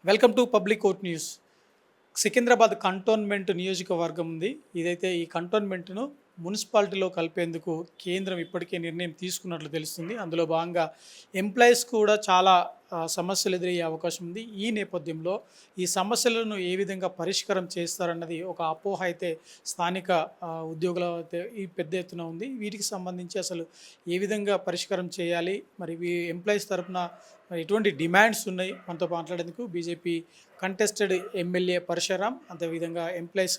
Welcome to public court news. Secunderabad cantonment నియోజకవర్గం ఉంది. ఇదైతే ఈ కంటోన్మెంట్‌ను మున్సిపాలిటీలో కలిపేందుకు కేంద్రం ఇప్పటికే నిర్ణయం తీసుకున్నట్లు తెలుస్తుంది. అందులో భాగంగా ఎంప్లాయీస్ కూడా చాలా సమస్యలు ఎదురయ్యే అవకాశం ఉంది. ఈ నేపథ్యంలో ఈ సమస్యలను ఏ విధంగా పరిష్కారం చేస్తారన్నది ఒక అపోహ అయితే స్థానిక ఉద్యోగుల అయితే ఈ పెద్ద ఎత్తున ఉంది. వీటికి సంబంధించి అసలు ఏ విధంగా పరిష్కారం చేయాలి? మరి ఎంప్లాయీస్ తరపున ఎటువంటి డిమాండ్స్ ఉన్నాయి? మనతో మాట్లాడేందుకు బీజేపీ కంటెస్టెడ్ ఎమ్మెల్యే పరశురాం, అదేవిధంగా ఎంప్లాయీస్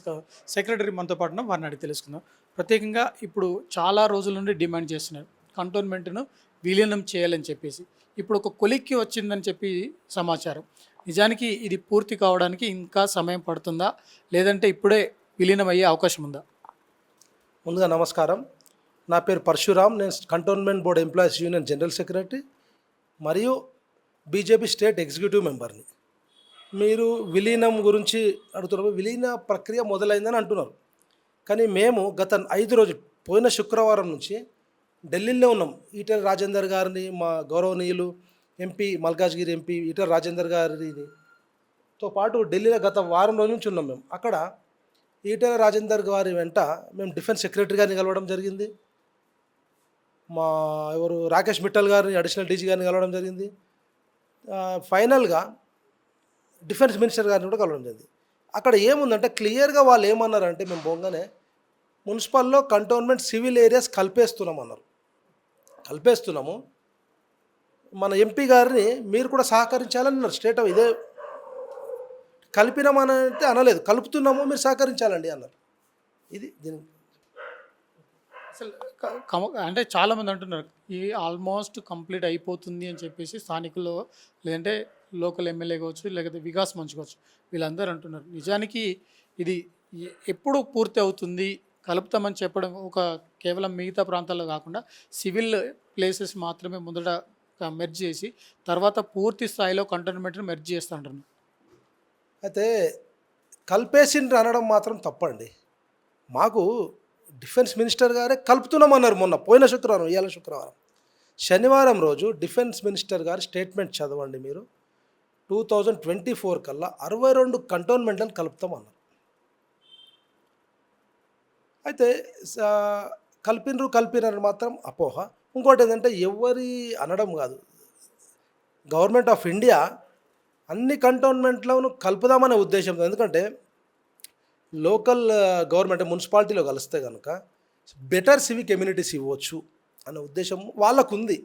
సెక్రటరీ మనతో పాటు ఉన్నాం. వారిని అడిగి తెలుసుకుందాం. ప్రత్యేకంగా ఇప్పుడు చాలా రోజుల నుండి డిమాండ్ చేస్తున్నారు కంటోన్మెంట్ను విలీనం చేయాలని చెప్పేసి. ఇప్పుడు ఒక కొలిక్కి వచ్చిందని చెప్పి సమాచారం. నిజానికి ఇది పూర్తి కావడానికి ఇంకా సమయం పడుతుందా, లేదంటే ఇప్పుడే విలీనం అయ్యే అవకాశం ఉందా? ముందుగా నమస్కారం. నా పేరు పరశురాం. నేను cantonment board employees union general secretary మరియు బీజేపీ స్టేట్ ఎగ్జిక్యూటివ్ మెంబర్ని. మీరు విలీనం గురించి అడుగుతున్నారు. విలీన ప్రక్రియ మొదలైందని అంటున్నారు. కానీ మేము గత 5 రోజులు పోయిన శుక్రవారం నుంచి ఢిల్లీలో ఉన్నాం. ఈటెల రాజేందర్ గారిని, మా గౌరవనీయులు ఎంపీ మల్కాజ్గిరి ఎంపీ ఈటెల రాజేందర్ గారితో పాటు ఢిల్లీలో గత వారం రోజుల నుంచి ఉన్నాం మేము. అక్కడ ఈటెల రాజేందర్ గారి వెంట మేము డిఫెన్స్ సెక్రటరీ గారిని కలవడం జరిగింది. మా రాకేష్ మిట్టల్ గారిని అడిషనల్ డీజీ గారిని కలవడం జరిగింది. ఫైనల్గా డిఫెన్స్ మినిస్టర్ గారిని కూడా కలవడం జరిగింది. అక్కడ ఏముందంటే క్లియర్గా వాళ్ళు ఏమన్నారంటే, మేము పోగానే మున్సిపల్లో కంటోన్మెంట్ సివిల్ ఏరియాస్ కలిపేస్తున్నాము, మన ఎంపీ గారిని మీరు కూడా సహకరించాలని అన్నారు. స్టేట్ ఇదే కలిపినామని అంటే అనలేదు, కలుపుతున్నాము, మీరు సహకరించాలండి అన్నారు. ఇది దీని అసలు అంటే చాలామంది అంటున్నారు ఈ ఆల్మోస్ట్ కంప్లీట్ అయిపోతుంది అని చెప్పేసి స్థానికుల్లో, లేదంటే లోకల్ ఎమ్మెల్యే కావచ్చు, లేకపోతే వికాస్ మంచ్ కావచ్చు, వీళ్ళందరూ అంటున్నారు. నిజానికి ఇది ఎప్పుడు పూర్తి అవుతుంది? కలుపుతామని చెప్పడం ఒక కేవలం మిగతా ప్రాంతాల్లో కాకుండా సివిల్ ప్లేసెస్ మాత్రమే ముందట మెర్జ్ చేసి తర్వాత పూర్తి స్థాయిలో కంటోన్మెంట్ని మెర్జ్ చేస్తూ అంటున్నారు. అయితే కలిపేసిండ్రు అనడం మాత్రం తప్పండి. మాకు డిఫెన్స్ మినిస్టర్ గారే కలుపుతున్నామన్నారు మొన్న పోయిన శుక్రవారం, ఇవాళ శుక్రవారం. శనివారం రోజు డిఫెన్స్ మినిస్టర్ గారి స్టేట్మెంట్ చదవండి మీరు. 2024 కల్లా 62 కంటోన్మెంట్లను కలుపుతామన్నారు. అయితే కలిపినారని మాత్రం అపోహ. ఇంకోటి ఏంటంటే ఎవరి అనడం కాదు, గవర్నమెంట్ ఆఫ్ ఇండియా అన్ని కంటోన్మెంట్లను కలుపుదామనే ఉద్దేశంతో. ఎందుకంటే లోకల్ గవర్నమెంట్ మున్సిపాలిటీలో కలిస్తే కనుక బెటర్ సివిక్ కమ్యూనిటీస్ ఇవ్వచ్చు అనే ఉద్దేశం వాళ్ళకు ఉంది.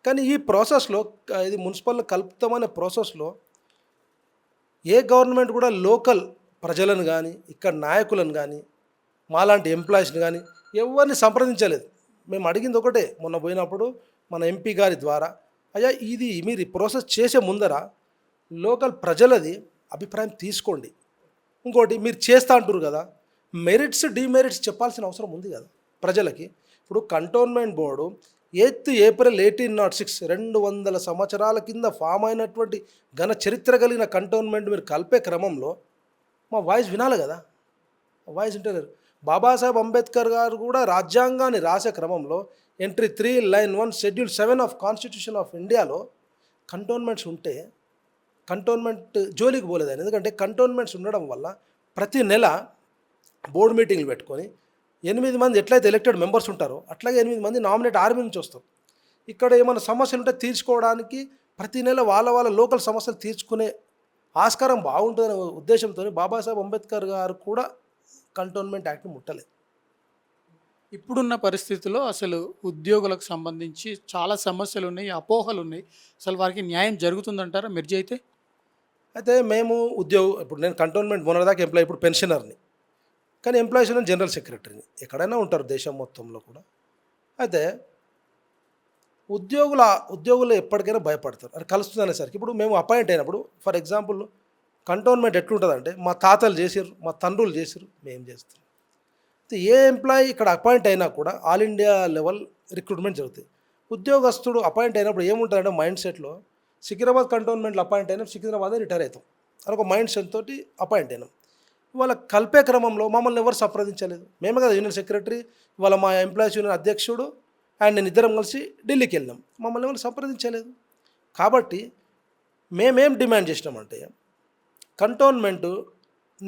కానీ ఈ ప్రాసెస్లో, ఇది మున్సిపల్లో కలుపుతామనే ప్రాసెస్లో ఏ గవర్నమెంట్ కూడా లోకల్ ప్రజలను కానీ, ఇక్కడ నాయకులను కానీ, మాలాంటి ఎంప్లాయీస్ని కానీ ఎవరిని సంప్రదించలేదు. మేము అడిగింది ఒకటే, మొన్న పోయినప్పుడు మన ఎంపీ గారి ద్వారా, అయ్యా ఇది మీరు ఈ ప్రాసెస్ చేసే ముందర లోకల్ ప్రజలది అభిప్రాయం తీసుకోండి. ఇంకోటి మీరు చేస్తా అంటారు కదా, మెరిట్స్ డిమెరిట్స్ చెప్పాల్సిన అవసరం ఉంది కదా ప్రజలకి. ఇప్పుడు కంటోన్మెంట్ బోర్డు 8 ఏప్రిల్ 1806 200 సంవత్సరాల కింద ఫామ్ అయినటువంటి ఘన చరిత్ర కలిగిన కంటోన్మెంట్ మీరు కలిపే క్రమంలో మా వాయిస్ వినాలి కదా. వాయిస్ వింటలేరు. బాబాసాహెబ్ అంబేద్కర్ గారు కూడా రాజ్యాంగాన్ని రాసే క్రమంలో entry 3 line 1 schedule 7 of constitution of ఇండియాలో కంటోన్మెంట్స్ ఉంటే కంటోన్మెంట్ జోలికి పోలేదు ఆయన. ఎందుకంటే కంటోన్మెంట్స్ ఉండడం వల్ల ప్రతి నెల బోర్డు మీటింగ్లు పెట్టుకొని 8 మంది ఎట్లయితే ఎలక్టెడ్ మెంబర్స్ ఉంటారో అట్లాగే 8 మంది నామినేట్ ఆర్మీ నుంచి వస్తారు. ఇక్కడ ఏమైనా సమస్యలు ఉంటే తీర్చుకోవడానికి ప్రతి నెల వాళ్ళ లోకల్ సమస్యలు తీర్చుకునే ఆస్కారం బాగుంటుందనే ఉద్దేశంతో బాబాసాహెబ్ అంబేద్కర్ గారు కూడా కంటోన్మెంట్ యాక్ట్ని ముట్టలేదు. ఇప్పుడున్న పరిస్థితుల్లో అసలు ఉద్యోగులకు సంబంధించి చాలా సమస్యలు ఉన్నాయి, అపోహలు ఉన్నాయి. అసలు వారికి న్యాయం జరుగుతుందంటారా మెర్జ్ అయితే? అయితే మేము ఇప్పుడు నేను కంటోన్మెంట్ మొన్నటిదాకా ఎంప్లాయీ, ఇప్పుడు పెన్షనర్ని. కానీ ఎంప్లాయీస్ యూనియన్ జనరల్ సెక్రటరీని. ఎక్కడైనా ఉంటారు దేశం మొత్తంలో కూడా. అయితే ఉద్యోగులు ఎప్పటికైనా భయపడతారు. అది కలుస్తుంది అనేసరికి ఇప్పుడు మేము అపాయింట్ అయినప్పుడు, ఫర్ ఎగ్జాంపుల్ కంటోన్మెంట్ ఎట్లుంటుందంటే, మా తాతలు చేసిర్రు, మా తండ్రులు చేసిర్రు, మేము చేస్తాం. అయితే ఏ ఎంప్లాయీ ఇక్కడ అపాయింట్ అయినా కూడా ఆల్ ఇండియా లెవెల్ రిక్రూట్మెంట్ జరుగుతుంది. ఉద్యోగస్తుడు అపాయింట్ అయినప్పుడు ఏముంటుందంటే మైండ్ సెట్లో, సికింద్రాబాద్ కంటోన్మెంట్లో అపాయింట్ అయినా సికింద్రాబాదే రిటైర్ అవుతాం అని ఒక మైండ్ సెట్ తోటి అపాయింట్ అయినాం. వాళ్ళ కలిపే క్రమంలో మమ్మల్ని ఎవరు సంప్రదించలేదు. మేమే కదా యూనియన్ సెక్రటరీ, వాళ్ళ మా ఎంప్లాయీస్ యూనియన్ అధ్యక్షుడు అండ్ నేను ఇద్దరం కలిసి ఢిల్లీకి వెళ్ళాం. మమ్మల్ని ఎవరు సంప్రదించలేదు. కాబట్టి మేమేం డిమాండ్ చేసినామంటే cantonment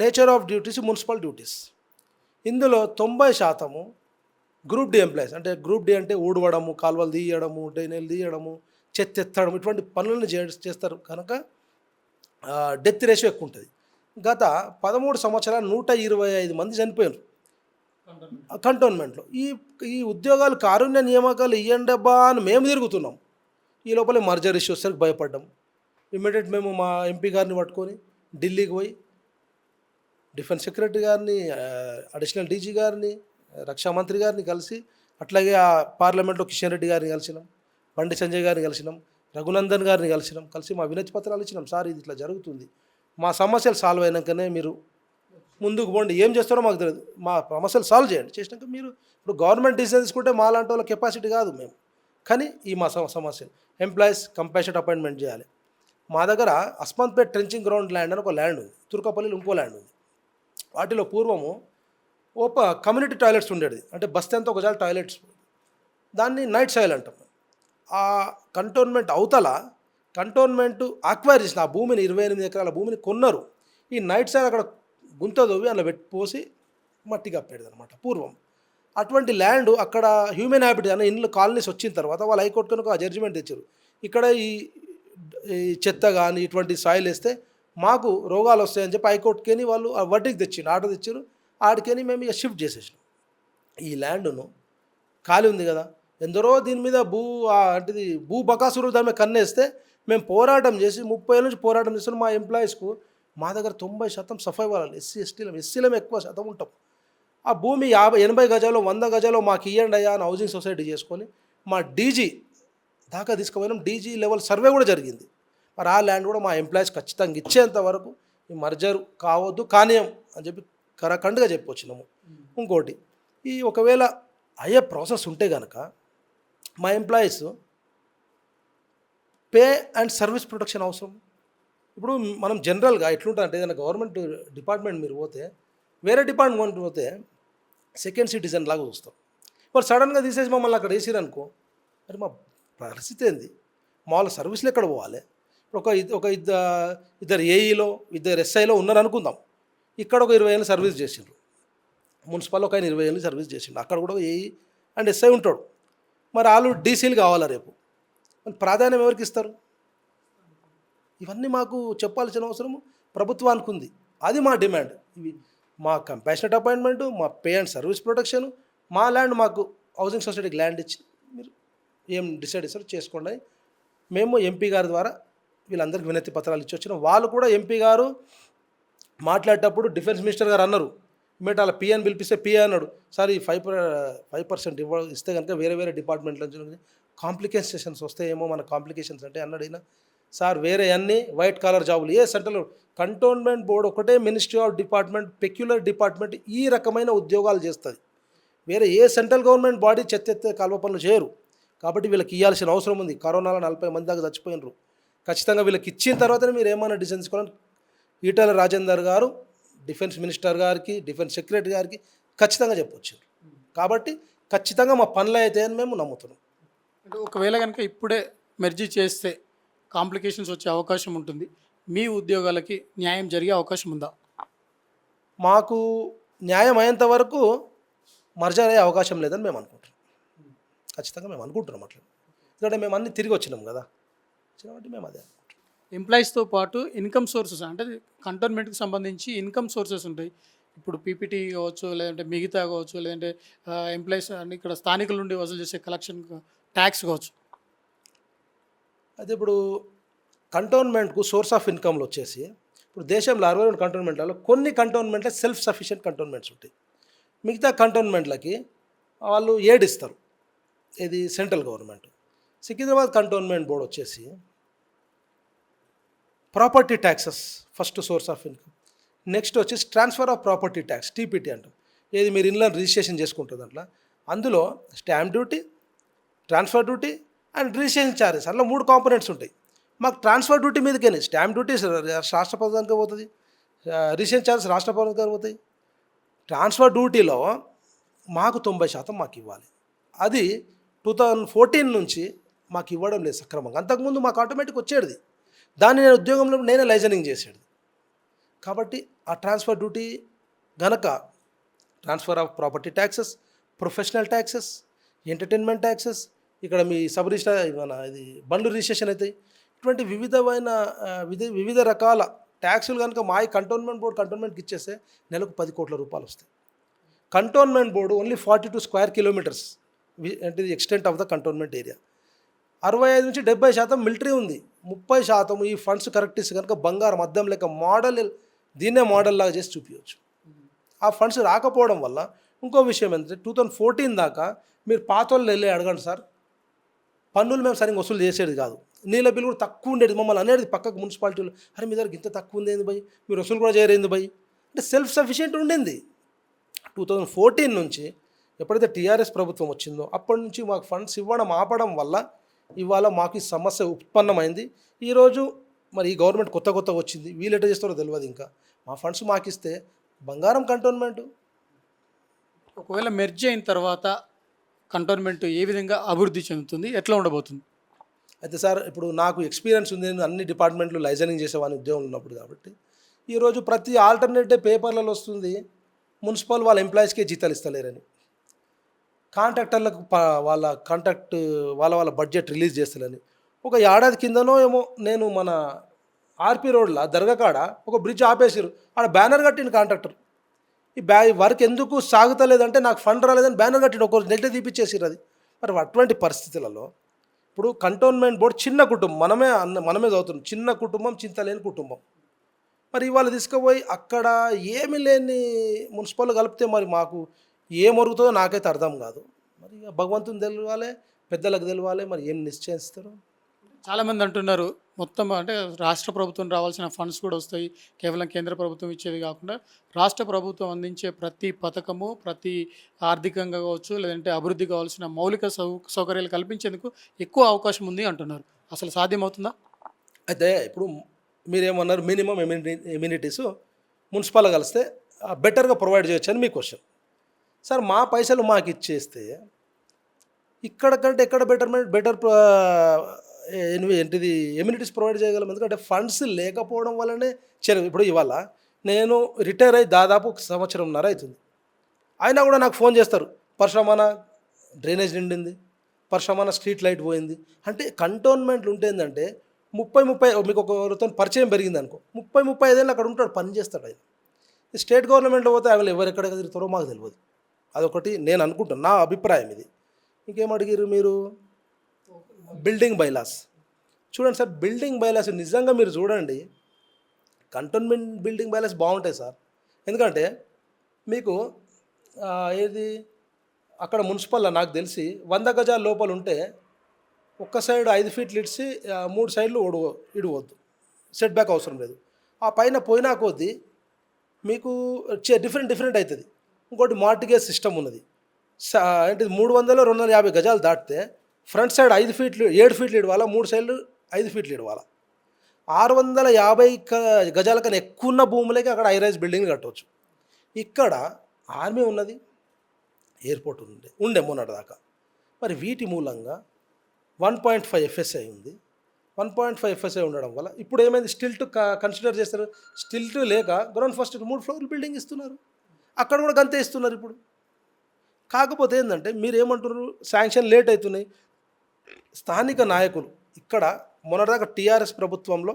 nature of duties municipal duties, ఇందులో 90% గ్రూప్ డి ఎంప్లాయీస్. అంటే గ్రూప్ డి అంటే ఊడవడము, కాలువలు తీయడము, డ్రైనేలు తీయడము, చెత్త ఎత్తడం, ఇటువంటి పనులను చేస్తారు కనుక డెత్ రేషియో ఎక్కువ ఉంటుంది. గత 13 సంవత్సరాలు 125 మంది చనిపోయారు కంటోన్మెంట్లో. ఈ ఈ ఉద్యోగాలు కారుణ్య నియామకాలు ఇయ్యండబ్బా అని మేము తిరుగుతున్నాం. ఈ లోపలే మర్జర్ ఇష్యూ వచ్చేసరికి భయపడ్డాం. ఇమ్మీడియట్ మేము మా ఎంపీ గారిని పట్టుకొని ఢిల్లీకి పోయి డిఫెన్స్ సెక్రటరీ గారిని, అడిషనల్ డీజీ గారిని, రక్షా మంత్రి గారిని కలిసి, అట్లాగే ఆ పార్లమెంట్లో కిషన్ రెడ్డి గారిని కలిసినాం, బండి సంజయ్ గారిని కలిసినాం, రఘునందన్ గారిని కలిసి మా వినతి పత్రాలు ఇచ్చినాం. సార్ ఇది ఇట్లా జరుగుతుంది, మా సమస్యలు సాల్వ్ అయినాకనే మీరు ముందుకు పోండి, ఏం చేస్తారో మాకు తెలియదు, మా సమస్యలు సాల్వ్ చేయండి. చేసినాక మీరు ఇప్పుడు గవర్నమెంట్ డిసిజన్ తీసుకుంటే మా లాంటి వాళ్ళ కెపాసిటీ కాదు మేము, కానీ ఈ మా సమస్యలు ఎంప్లాయీస్ కంపాషనేట్ అపాయింట్మెంట్ చేయాలి. మా దగ్గర అస్మంత్పేట్ ట్రెంచింగ్ గ్రౌండ్ ల్యాండ్ అని ఒక ల్యాండ్ ఉంది, తుర్కపల్లిలో ఇంకో ల్యాండ్ ఉంది. వాటిలో పూర్వము కమ్యూనిటీ టాయిలెట్స్ ఉండేది, అంటే బస్ అంతా ఒకసారి టాయిలెట్స్, దాన్ని నైట్ సాయిల్ అంటాం. ఆ కంటోన్మెంట్ అవతల కంటోన్మెంట్ అక్వైర్ చేసిన ఆ భూమిని 28 ఎకరాల భూమిని కొన్నారు. ఈ నైట్ సాయిల్ అక్కడ గుంత దొవ్వి అందులో పోసి మట్టి కప్పేది అనమాట పూర్వం. అటువంటి ల్యాండ్ అక్కడ హ్యూమన్ హ్యాబిట్ అనే ఇండ్లు కాలనీస్ వచ్చిన తర్వాత వాళ్ళు హైకోర్టు కనుక ఆ జడ్జిమెంట్ తెచ్చారు, ఇక్కడ ఈ చెత్త కానీ ఇటువంటి సాయిల్ వేస్తే మాకు రోగాలు వస్తాయని చెప్పి హైకోర్టుకేని వాళ్ళు ఆ వడ్డీకి తెచ్చిండు, ఆర్డర్ తెచ్చారు. ఆడికేని మేము ఇక షిఫ్ట్ చేసేసినాం. ఈ ల్యాండ్ను ఖాళీ ఉంది కదా, ఎందరో దీని మీద అంటే భూ బకాసురు దాని మీద కన్నేస్తే మేము పోరాటం చేసి 30 ఏళ్ళ నుంచి పోరాటం చేస్తున్నాం. మా ఎంప్లాయీస్కు మా దగ్గర 90% సఫై వాళ్ళు ఎస్సీలం ఎక్కువ శాతం ఉంటాం. ఆ భూమి 50-80 గజాలు 100 గజాలు మాకు ఇవ్వండి అయ్యా అని హౌసింగ్ సొసైటీ చేసుకొని మా డీజీ దాకా తీసుకుపోయినాం. డీజీ లెవెల్ సర్వే కూడా జరిగింది. మరి ఆ ల్యాండ్ కూడా మా ఎంప్లాయీస్ ఖచ్చితంగా ఇచ్చేంత వరకు ఈ మర్జర్ కావద్దు కానీయం అని చెప్పి కరకండుగా చెప్పొచ్చినాము. ఇంకోటి, ఈ ఒకవేళ అయ్యే ప్రాసెస్ ఉంటే కనుక మా employees pay and service protection అవసరం. ఇప్పుడు మనం జనరల్గా ఎట్లుంటుందంటే ఏదైనా గవర్నమెంట్ డిపార్ట్మెంట్ మీరు పోతే, వేరే డిపార్ట్మెంట్ పోతే సెకండ్ సిటిజన్ లాగా చూస్తాం. మరి సడన్గా తీసేసి మమ్మల్ని అక్కడ వేసిరనుకో, మరి మా పరిస్థితి ఏంది? మామూలు సర్వీస్లు ఎక్కడ పోవాలి? ఒక ఇద్దరు ఏఈలో 2 ఎస్ఐలో ఉన్నారు అనుకుందాం. ఇక్కడ ఒక 20 ఏళ్ళు సర్వీస్ చేసిండ్రు, మున్సిపల్లో ఒక 20 ఏళ్ళు సర్వీస్ చేసిండ్రు, అక్కడ కూడా ఏఈ అండ్ ఎస్ఐ ఉంటాడు. మరి వాళ్ళు డీసీలు కావాలా రేపు? మరి ప్రాధాన్యం ఎవరికి ఇస్తారు? ఇవన్నీ మాకు చెప్పాల్సిన అవసరం ప్రభుత్వానికి ఉంది. అది మా డిమాండ్. ఇవి మా కంపాషనేట్ అపాయింట్మెంటు, మా పే అండ్ సర్వీస్ ప్రొటెక్షన్, మా ల్యాండ్ మాకు హౌసింగ్ సొసైటీకి ల్యాండ్ ఇచ్చి మీరు ఏం డిసైడ్ చేస్తారో చేసుకోండి. మేము ఎంపీ గారి ద్వారా వీళ్ళందరికీ వినతి పత్రాలు ఇచ్చి వచ్చినాం. వాళ్ళు కూడా ఎంపీ గారు మాట్లాడేటప్పుడు డిఫెన్స్ మినిస్టర్ గారు అన్నారు, ఇమ్మీడియట్ అలా పిఎని పిలిపిస్తే పిఏ అన్నాడు, సార్ ఈ 5% ఇస్తే కనుక వేరే డిపార్ట్మెంట్ల నుంచి కాంప్లికేషన్స్ వస్తాయేమో, మన కాంప్లికేషన్స్ అంటే అన్నాడు ఈయన. సార్ వేరే అన్నీ వైట్ కాలర్ జాబులు, ఏ సెంట్రల్ కంటోన్మెంట్ బోర్డు ఒకటే ministry of department peculiar department ఈ రకమైన ఉద్యోగాలు చేస్తుంది. వేరే ఏ సెంట్రల్ గవర్నమెంట్ బాడీ చెత్త కాలువ పనులు చేయరు. కాబట్టి వీళ్ళకి ఇవ్వాల్సిన అవసరం ఉంది. కరోనాలో 40 మంది దాకా చచ్చిపోయినరు. ఖచ్చితంగా వీళ్ళకి ఇచ్చిన తర్వాతనే మీరు ఏమైనా డిసిజన్ తీసుకోవాలని ఈటెల రాజేందర్ గారు డిఫెన్స్ మినిస్టర్ గారికి, డిఫెన్స్ సెక్రటరీ గారికి ఖచ్చితంగా చెప్పొచ్చారు. కాబట్టి ఖచ్చితంగా మా పనులు అయితే అని మేము నమ్ముతున్నాం. అంటే ఒకవేళ కనుక ఇప్పుడే మెర్జీ చేస్తే కాంప్లికేషన్స్ వచ్చే అవకాశం ఉంటుంది, మీ ఉద్యోగాలకి న్యాయం జరిగే అవకాశం ఉందా? మాకు న్యాయం అయ్యేంత వరకు మర్జర్ అయ్యే అవకాశం లేదని మేము అనుకుంటున్నాం. ఖచ్చితంగా మేము అనుకుంటున్నాం అట్లా, ఎందుకంటే మేము అన్నీ తిరిగి వచ్చినాం కదా, కాబట్టి మేము అదే. ఎంప్లాయీస్తో పాటు ఇన్కమ్ సోర్సెస్, అంటే కంటోన్మెంట్కి సంబంధించి ఇన్కమ్ సోర్సెస్ ఉంటాయి. ఇప్పుడు పీపీటీ కావచ్చు, లేదంటే మిగతా కావచ్చు, లేదంటే ఎంప్లాయీస్ అంటే ఇక్కడ స్థానికుల నుండి వసూలు చేసే కలెక్షన్ ట్యాక్స్ కావచ్చు. అయితే ఇప్పుడు కంటోన్మెంట్కు సోర్స్ ఆఫ్ ఇన్కమ్లు వచ్చేసి ఇప్పుడు దేశంలో 62 కంటోన్మెంట్లలో కొన్ని కంటోన్మెంట్లో సెల్ఫ్ సఫిషియెంట్ కంటోన్మెంట్స్ ఉంటాయి. మిగతా కంటోన్మెంట్లకి వాళ్ళు ఏడ్ ఇస్తారు, ఇది central government. Secunderabad cantonment board వచ్చేసి property taxes first source of income. Next వచ్చేసి transfer of property tax, TPT అంటాం. ఏది మీరు ఇన్లో రిజిస్ట్రేషన్ చేసుకుంటుంది అట్లా, అందులో stamp duty, transfer duty and registration charges, అట్లా 3 కాంపోనెంట్స్ ఉంటాయి. మాకు ట్రాన్స్ఫర్ డ్యూటీ మీదకేనే, స్టాంప్ డ్యూటీ రాష్ట్ర ప్రభుత్వానికి పోతుంది, రిజిస్ట్రేషన్ ఛార్జెస్ రాష్ట్ర ప్రభుత్వానికి పోతాయి. ట్రాన్స్ఫర్ డ్యూటీలో మాకు 90% మాకు ఇవ్వాలి. అది 2014 నుంచి మాకు ఇవ్వడం లేదు సక్రమంగా. అంతకుముందు మాకు ఆటోమేటిక్ వచ్చేది. దాన్ని నేను ఉద్యోగంలో నేనే లైజనింగ్ చేసేది. కాబట్టి ఆ ట్రాన్స్ఫర్ డ్యూటీ గనక transfer of property taxes, professional taxes, entertainment taxes, ఇక్కడ మీ సబ్ రిజిస్టర్ మన ఇది బండ్లు రిజిస్ట్రేషన్ అవుతాయి. ఇటువంటి వివిధమైన వివిధ రకాల ట్యాక్సులు కనుక మా ఈ కంటోన్మెంట్కి ఇచ్చేస్తే నెలకు 10 కోట్ల రూపాయలు వస్తాయి. Cantonment board only 42 square kilometres అంటే extent of the cantonment area. 65 నుంచి 70% మిలిటరీ ఉంది. 30% ఈ ఫండ్స్ కరెక్ట్ ఇస్తే కనుక బంగారం అద్దం లెక్క మోడల్ దీన్నే మోడల్ లాగా చేసి చూపించవచ్చు. ఆ ఫండ్స్ రాకపోవడం వల్ల ఇంకో విషయం ఏంటంటే 2014 దాకా మీరు పాతోళ్ళు వెళ్ళి అడగండి సార్, పన్నులు మేము సరిగ్గా వసూలు చేసేది కాదు. నీళ్ళ బిల్లు కూడా తక్కువ ఉండేది. మమ్మల్ని అనేది పక్కకు మున్సిపాలిటీలో, అరే మీ దగ్గర ఇంత తక్కువ ఉంది ఏంది భయ్, మీరు వసూలు కూడా చేయరేంది భయ్ అంటే సెల్ఫ్ సఫిషియెంట్ ఉండింది. 2014 నుంచి ఎప్పుడైతే టీఆర్ఎస్ ప్రభుత్వం వచ్చిందో అప్పటి నుంచి మాకు ఫండ్స్ ఇవ్వడం ఆపడం వల్ల ఇవాళ మాకు ఈ సమస్య ఉత్పన్నమైంది. ఈరోజు మరి ఈ గవర్నమెంట్ కొత్త వచ్చింది, వీళ్ళు ఎట్లా చేస్తారో తెలియదు. ఇంకా మా ఫండ్స్ మాకు ఇస్తే బంగారం కంటోన్మెంట్. ఒకవేళ మెర్జ్ అయిన తర్వాత కంటోన్మెంట్ ఏ విధంగా అభివృద్ధి చెందుతుంది, ఎట్లా ఉండబోతుంది? అయితే సార్ ఇప్పుడు నాకు ఎక్స్పీరియన్స్ ఉంది, నేను అన్ని డిపార్ట్మెంట్లు లైజనింగ్ చేసేవాని ఉద్యోగం ఉన్నప్పుడు. కాబట్టి ఈరోజు ప్రతి ఆల్టర్నేట్ డే పేపర్లలో వస్తుంది మున్సిపల్ వాళ్ళ ఎంప్లాయీస్కే జీతాలు ఇస్తలేరని, కాంట్రాక్టర్లకు వాళ్ళ బడ్జెట్ రిలీజ్ చేస్తలేరని. ఒక ఏడాది కిందనో ఏమో నేను మన ఆర్పి రోడ్ల దర్గా కాడ ఒక బ్రిడ్జ్ ఆపేసారు, ఆడ బ్యానర్ కట్టిండు కాంట్రాక్టర్. ఈ వర్క్ ఎందుకు సాగుతలేదంటే నాకు ఫండ్ రాలేదని బ్యానర్ కట్టిండు, ఒక నెట్ తీపిచ్చేసారు అది. మరి అటువంటి పరిస్థితులలో ఇప్పుడు కంటోన్మెంట్ బోర్డు చిన్న కుటుంబం, మనమే చదువుతున్నాం, చిన్న కుటుంబం, చింతలేని కుటుంబం. మరి ఇవాళ తీసుకుపోయి అక్కడ ఏమి లేని మున్సిపల్ కలిపితే మరి మాకు ఏం మరుగుతుందో నాకైతే అర్థం కాదు. మరి ఇక భగవంతుని తెలవాలి, పెద్దలకు తెలవాలి, మరి ఏం నిశ్చయిస్తారు. చాలామంది అంటున్నారు మొత్తం అంటే రాష్ట్ర ప్రభుత్వం రావాల్సిన ఫండ్స్ కూడా వస్తాయి, కేవలం కేంద్ర ప్రభుత్వం ఇచ్చేది కాకుండా రాష్ట్ర ప్రభుత్వం అందించే ప్రతి పథకము, ప్రతి ఆర్థికంగా కావచ్చు లేదంటే అభివృద్ధి కావాల్సిన మౌలిక సౌకర్యాలు కల్పించేందుకు ఎక్కువ అవకాశం ఉంది అంటున్నారు. అసలు సాధ్యమవుతుందా? అయితే ఇప్పుడు మీరేమన్నారు, మినిమం ఎమ్యూనిటీస్ మున్సిపల్ కలిస్తే బెటర్గా ప్రొవైడ్ చేయొచ్చు అని మీ క్వశ్చన్. సార్ మా పైసలు మాకు ఇచ్చేస్తే ఇక్కడ కంటే ఎక్కడ బెటర్ ఏంటిది ఎమ్యూనిటీస్ ప్రొవైడ్ చేయగలం. ఎందుకంటే ఫండ్స్ లేకపోవడం వల్లనే ఇప్పుడు ఇవాళ నేను రిటైర్ అయ్యి దాదాపు 1 సంవత్సరంన్నర అవుతుంది. అయినా కూడా నాకు ఫోన్ చేస్తారు, పరశురామన్న డ్రైనేజ్ నిండింది, పరశురామన్న స్ట్రీట్ లైట్ పోయింది. అంటే కంటోన్మెంట్లు ఉంటేందంటే 30 మీకు ఒకరితో పరిచయం పెరిగింది అనుకో, 35 ఏళ్ళు అక్కడ ఉంటాడు, పని చేస్తాడు ఆయన. స్టేట్ గవర్నమెంట్లో పోతే ఆయన ఎవరెక్కడ తిరుగుతారో మాకు తెలియదు. అదొకటి నేను అనుకుంటాను, నా అభిప్రాయం ఇది. ఇంకేం అడిగారు మీరు? బిల్డింగ్ బైలాస్ చూడండి సార్, బిల్డింగ్ బైలాస్ నిజంగా మీరు చూడండి, కంటోన్మెంట్ బిల్డింగ్ బైలాస్ బాగుంటాయి సార్. ఎందుకంటే మీకు ఏది అక్కడ మున్సిపల్లో నాకు తెలిసి 100 గజాల లోపల ఉంటే ఒక్క సైడ్ 5 ఫీట్లు ఇడిచి 3 సైడ్లు ఇడవద్దు, సెట్ బ్యాక్ అవసరం లేదు. ఆ పైన పోయినా కొద్దీ మీకు డిఫరెంట్ అవుతుంది. ఇంకోటి మార్టిగేజ్ సిస్టమ్ ఉన్నది. ఏంటిది 300-250 గజాలు దాటితే ఫ్రంట్ సైడ్ 7 ఫీట్లు ఇడవాలా, 3 సైడ్లు 5 ఫీట్లు ఇడవాలా. 650 గజాల కన్నా ఎక్కువ ఉన్న భూములకి అక్కడ హైరైజ్ బిల్డింగ్లు కట్టవచ్చు. ఇక్కడ ఆర్మీ ఉన్నది, ఎయిర్పోర్ట్ ఉండే మొన్నటి దాకా. మరి వీటి మూలంగా 1.5 FSI ఉంది. 1.5 FSI ఉండడం వల్ల ఇప్పుడు ఏమైంది, స్టిల్ట్ కన్సిడర్ చేస్తారు. స్టిల్ట్ లేక గ్రౌండ్ ఫస్ట్ 3 ఫ్లోర్లు బిల్డింగ్ ఇస్తున్నారు, అక్కడ కూడా గంతే ఇస్తున్నారు ఇప్పుడు. కాకపోతే ఏంటంటే మీరు ఏమంటున్నారు, శాంక్షన్ లేట్ అవుతున్నాయి. స్థానిక నాయకులు ఇక్కడ మొన్నటిదాకా టీఆర్ఎస్ ప్రభుత్వంలో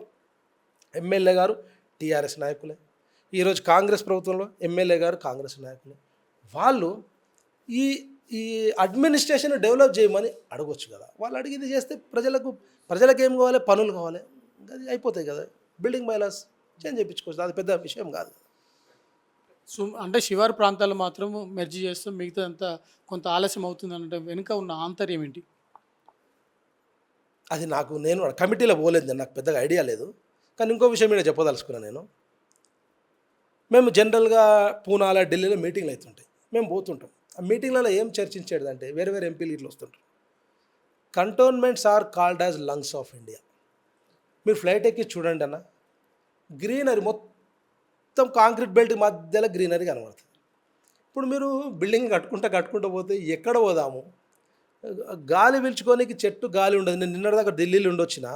ఎమ్మెల్యే గారు టీఆర్ఎస్ నాయకులే, ఈరోజు కాంగ్రెస్ ప్రభుత్వంలో ఎమ్మెల్యే గారు కాంగ్రెస్ నాయకులే. వాళ్ళు ఈ ఈ అడ్మినిస్ట్రేషన్ డెవలప్ చేయమని అడగొచ్చు కదా. వాళ్ళు అడిగింది చేస్తే ప్రజలకు ఏం కావాలి, పనులు కావాలి, అది అయిపోతాయి కదా. బిల్డింగ్ బైలాస్ చేంజ్ చేయించుకోవచ్చు, అది పెద్ద విషయం కాదు. అంటే శివారు ప్రాంతాలు మాత్రం మెర్జ్ చేస్తూ మిగతా అంతా కొంత ఆలస్యం అవుతుంది అంటే వెనుక ఉన్న ఆంతర్యం ఏంటి? అది నేను కమిటీలో పోలేదు, నాకు పెద్దగా ఐడియా లేదు. కానీ ఇంకో విషయం మీద చెప్పదలుచుకున్నాను నేను. మేము జనరల్గా పూనాలో, ఢిల్లీలో మీటింగ్లు అవుతుంటాయి, మేము పోతుంటాం. ఆ మీటింగ్లలో ఏం చర్చించేదంటే వేరే ఎంపీలు ఇట్లా వస్తుంటారు. Cantonments are called as lungs of India. మీరు ఫ్లైట్ ఎక్కి చూడండి అన్న, గ్రీనరీ మొత్తం కాంక్రీట్ బెల్ట్ మధ్యలో గ్రీనరీ కనబడుతుంది. ఇప్పుడు మీరు బిల్డింగ్ కట్టుకుంటూ పోతే ఎక్కడ పోదాము, గాలి పీల్చుకోనికి చెట్టు గాలి ఉండదు. నేను నిన్నటిదాకా ఢిల్లీలో ఉండొచ్చిన,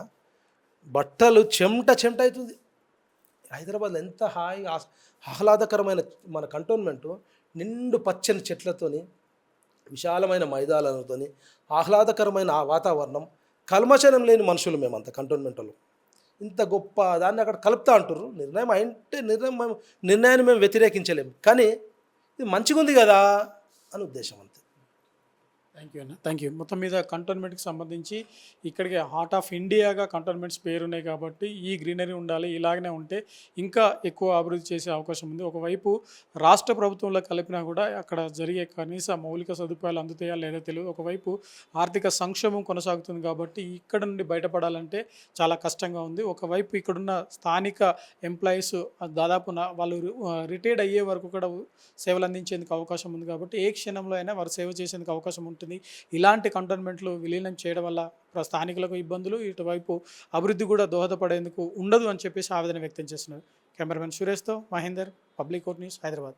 బట్టలు చెమట చెమట అవుతుంది. హైదరాబాద్లో ఎంత హాయిగా ఆహ్లాదకరమైన మన కంటోన్మెంటు, నిండు పచ్చని చెట్లతోని, విశాలమైన మైదానాలతోని, ఆహ్లాదకరమైన ఆ వాతావరణం, కల్మషం లేని మనుషులు మేమంతా కంటోన్మెంట్లో. ఇంత గొప్ప దాన్ని అక్కడ కలుపుతా అంటుర్రు. నిర్ణయం అంటే నిర్ణయాన్ని మేము వ్యతిరేకించలేము. కానీ ఇది మంచిగుంది కదా అని ఉద్దేశం అంతే. థ్యాంక్ యూ అన్న, థ్యాంక్ యూ. మొత్తం మీద కంటోన్మెంట్కి సంబంధించి ఇక్కడికి హార్ట్ ఆఫ్ ఇండియాగా కంటోన్మెంట్స్ పేరున్నాయి కాబట్టి ఈ గ్రీనరీ ఉండాలి, ఇలాగనే ఉంటే ఇంకా ఎక్కువ అభివృద్ధి చేసే అవకాశం ఉంది. ఒకవైపు రాష్ట్ర ప్రభుత్వంలో కలిపినా కూడా అక్కడ జరిగే కనీస మౌలిక సదుపాయాలు అందుతాయా లేదా తెలియదు. ఒకవైపు ఆర్థిక సంక్షోభం కొనసాగుతుంది కాబట్టి ఇక్కడ నుండి బయటపడాలంటే చాలా కష్టంగా ఉంది. ఒకవైపు ఇక్కడున్న స్థానిక ఎంప్లాయీస్ దాదాపు వాళ్ళు రిటైర్డ్ అయ్యే వరకు కూడా సేవలు అందించేందుకు అవకాశం ఉంది కాబట్టి ఏ క్షణంలో అయినా వారు సేవ చేసేందుకు అవకాశం ఉంటుంది. ఇలాంటి కంటోన్మెంట్లు విలీనం చేయడం వల్ల స్థానికులకు ఇబ్బందులు, ఇటువైపు అభివృద్ధి కూడా దోహదపడేందుకు ఉండదు అని చెప్పేసి ఆవేదన వ్యక్తం చేస్తున్నారు. కెమెరామెన్ సురేష్తో Mahender, public court news, Hyderabad.